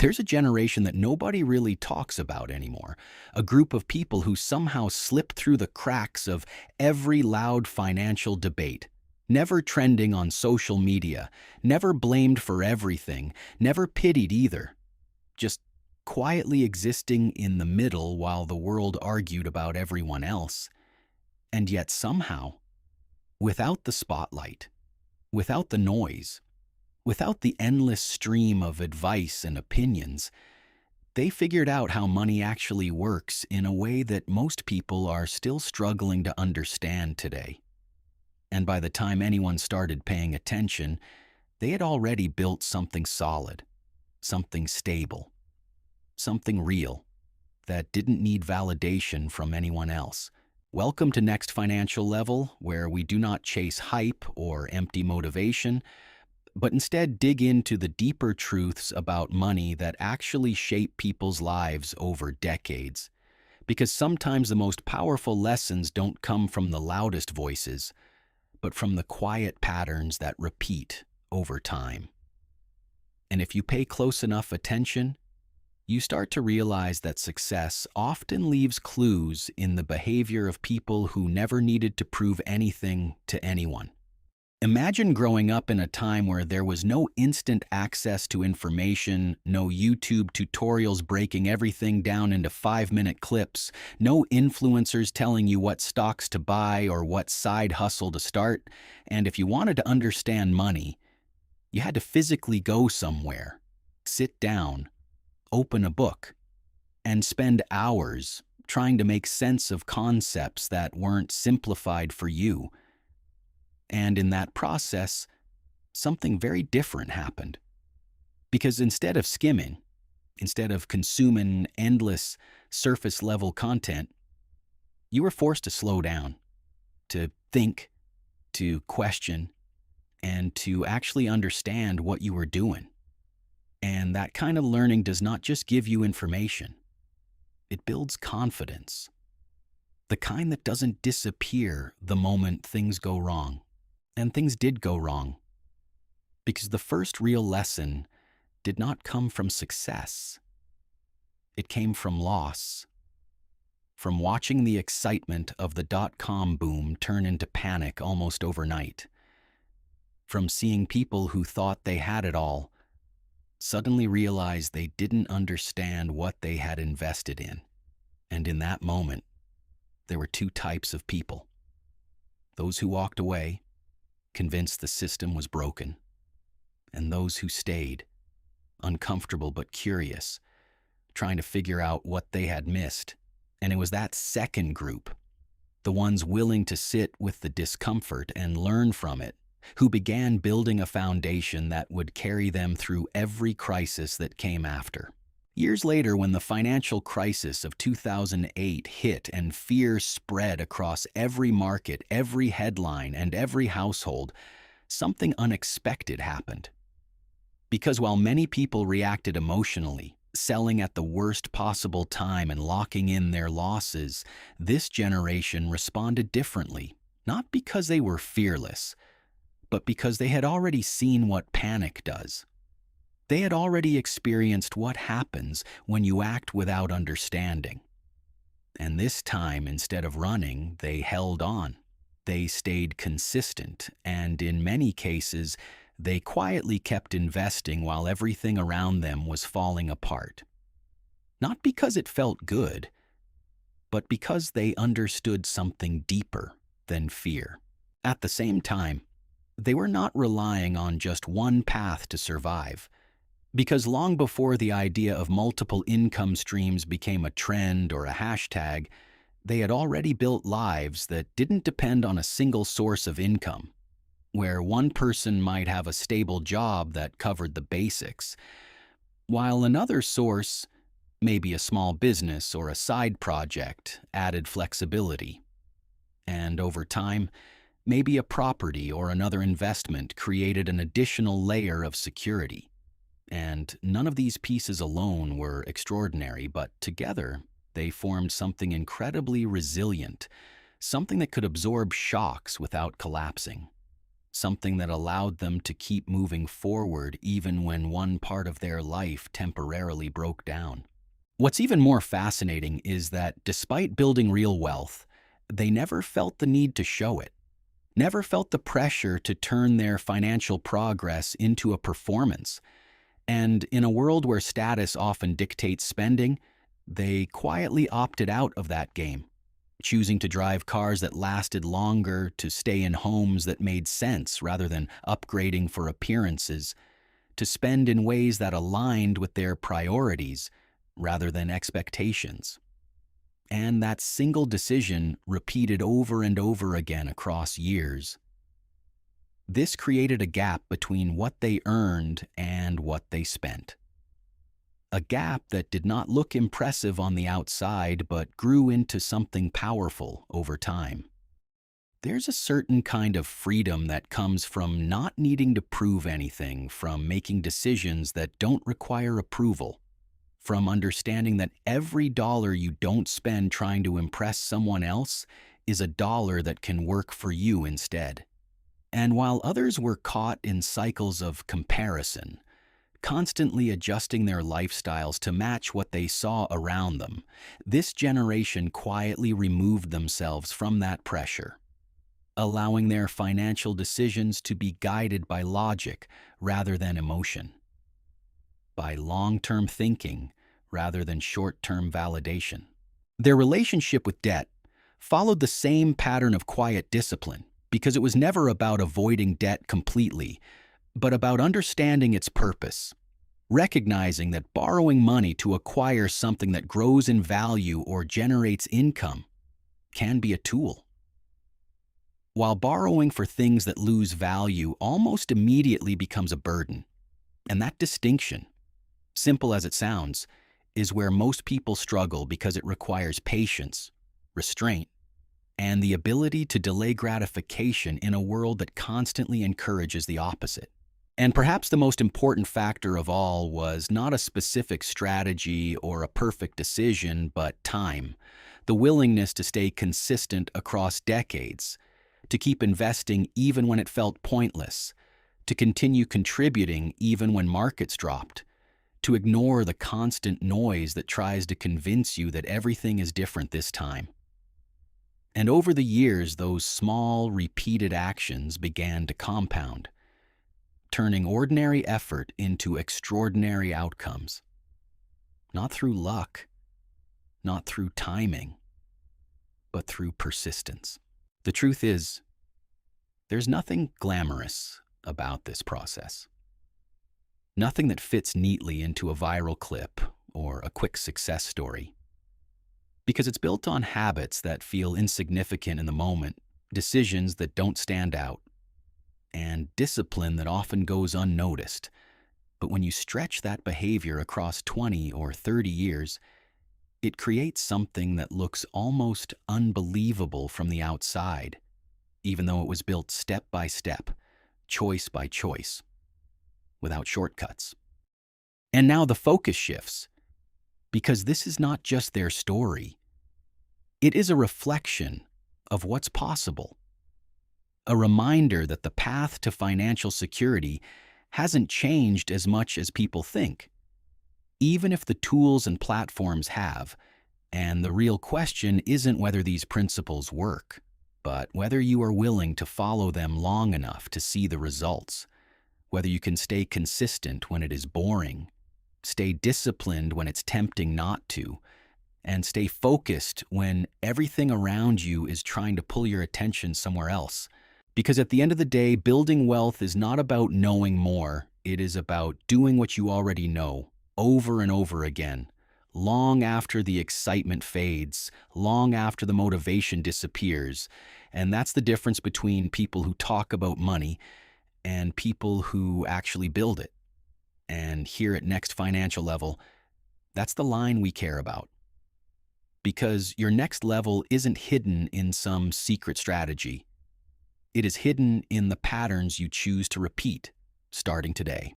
There's a generation that nobody really talks about anymore, a group of people who somehow slip through the cracks of every loud financial debate, never trending on social media, never blamed for everything, never pitied either, just quietly existing in the middle while the world argued about everyone else. And yet somehow, without the spotlight, without the noise, without the endless stream of advice and opinions, they figured out how money actually works in a way that most people are still struggling to understand today. And by the time anyone started paying attention, they had already built something solid, something stable, something real that didn't need validation from anyone else. Welcome to Next Financial Level, where we do not chase hype or empty motivation, but instead dig into the deeper truths about money that actually shape people's lives over decades. Because sometimes the most powerful lessons don't come from the loudest voices, but from the quiet patterns that repeat over time. And if you pay close enough attention, you start to realize that success often leaves clues in the behavior of people who never needed to prove anything to anyone. Imagine growing up in a time where there was no instant access to information, no YouTube tutorials breaking everything down into 5-minute clips, no influencers telling you what stocks to buy or what side hustle to start, and if you wanted to understand money, you had to physically go somewhere, sit down, open a book, and spend hours trying to make sense of concepts that weren't simplified for you. And in that process, something very different happened. Because instead of skimming, instead of consuming endless surface-level content, you were forced to slow down, to think, to question, and to actually understand what you were doing. And that kind of learning does not just give you information. It builds confidence. The kind that doesn't disappear the moment things go wrong. And things did go wrong. Because the first real lesson did not come from success. It came from loss. From watching the excitement of the dot-com boom turn into panic almost overnight. From seeing people who thought they had it all suddenly realize they didn't understand what they had invested in. And in that moment, there were two types of people. Those who walked away, convinced the system was broken, and those who stayed, uncomfortable but curious, trying to figure out what they had missed. And it was that second group, the ones willing to sit with the discomfort and learn from it, who began building a foundation that would carry them through every crisis that came after. Years later, when the financial crisis of 2008 hit and fear spread across every market, every headline, and every household, something unexpected happened. Because while many people reacted emotionally, selling at the worst possible time and locking in their losses, this generation responded differently, not because they were fearless, but because they had already seen what panic does. They had already experienced what happens when you act without understanding. And this time, instead of running, they held on. They stayed consistent, and in many cases, they quietly kept investing while everything around them was falling apart. Not because it felt good, but because they understood something deeper than fear. At the same time, they were not relying on just one path to survive. Because long before the idea of multiple income streams became a trend or a hashtag, they had already built lives that didn't depend on a single source of income, where one person might have a stable job that covered the basics, while another source, maybe a small business or a side project, added flexibility. And over time, maybe a property or another investment created an additional layer of security. And none of these pieces alone were extraordinary, but together they formed something incredibly resilient, something that could absorb shocks without collapsing, something that allowed them to keep moving forward even when one part of their life temporarily broke down. What's even more fascinating is that despite building real wealth, they never felt the need to show it, never felt the pressure to turn their financial progress into a performance. And in a world where status often dictates spending, they quietly opted out of that game, choosing to drive cars that lasted longer, to stay in homes that made sense rather than upgrading for appearances, to spend in ways that aligned with their priorities rather than expectations. And that single decision, repeated over and over again across years, this created a gap between what they earned and what they spent. A gap that did not look impressive on the outside but grew into something powerful over time. There's a certain kind of freedom that comes from not needing to prove anything, from making decisions that don't require approval, from understanding that every dollar you don't spend trying to impress someone else is a dollar that can work for you instead. And while others were caught in cycles of comparison, constantly adjusting their lifestyles to match what they saw around them, this generation quietly removed themselves from that pressure, allowing their financial decisions to be guided by logic rather than emotion, by long-term thinking rather than short-term validation. Their relationship with debt followed the same pattern of quiet discipline because it was never about avoiding debt completely, but about understanding its purpose, recognizing that borrowing money to acquire something that grows in value or generates income can be a tool, while borrowing for things that lose value almost immediately becomes a burden. And that distinction, simple as it sounds, is where most people struggle because it requires patience, restraint, and the ability to delay gratification in a world that constantly encourages the opposite. And perhaps the most important factor of all was not a specific strategy or a perfect decision, but time, the willingness to stay consistent across decades, to keep investing even when it felt pointless, to continue contributing even when markets dropped, to ignore the constant noise that tries to convince you that everything is different this time. And over the years, those small, repeated actions began to compound, turning ordinary effort into extraordinary outcomes. Not through luck, not through timing, but through persistence. The truth is, there's nothing glamorous about this process. Nothing that fits neatly into a viral clip or a quick success story. Because it's built on habits that feel insignificant in the moment, decisions that don't stand out, and discipline that often goes unnoticed. But when you stretch that behavior across 20 or 30 years, it creates something that looks almost unbelievable from the outside, even though it was built step by step, choice by choice, without shortcuts. And now the focus shifts, because this is not just their story. It is a reflection of what's possible. A reminder that the path to financial security hasn't changed as much as people think, even if the tools and platforms have. And the real question isn't whether these principles work, but whether you are willing to follow them long enough to see the results, whether you can stay consistent when it is boring, stay disciplined when it's tempting not to, and stay focused when everything around you is trying to pull your attention somewhere else. Because at the end of the day, building wealth is not about knowing more. It is about doing what you already know, over and over again, long after the excitement fades, long after the motivation disappears. And that's the difference between people who talk about money and people who actually build it. And here at Next Financial Level, that's the line we care about. Because your next level isn't hidden in some secret strategy. It is hidden in the patterns you choose to repeat, starting today.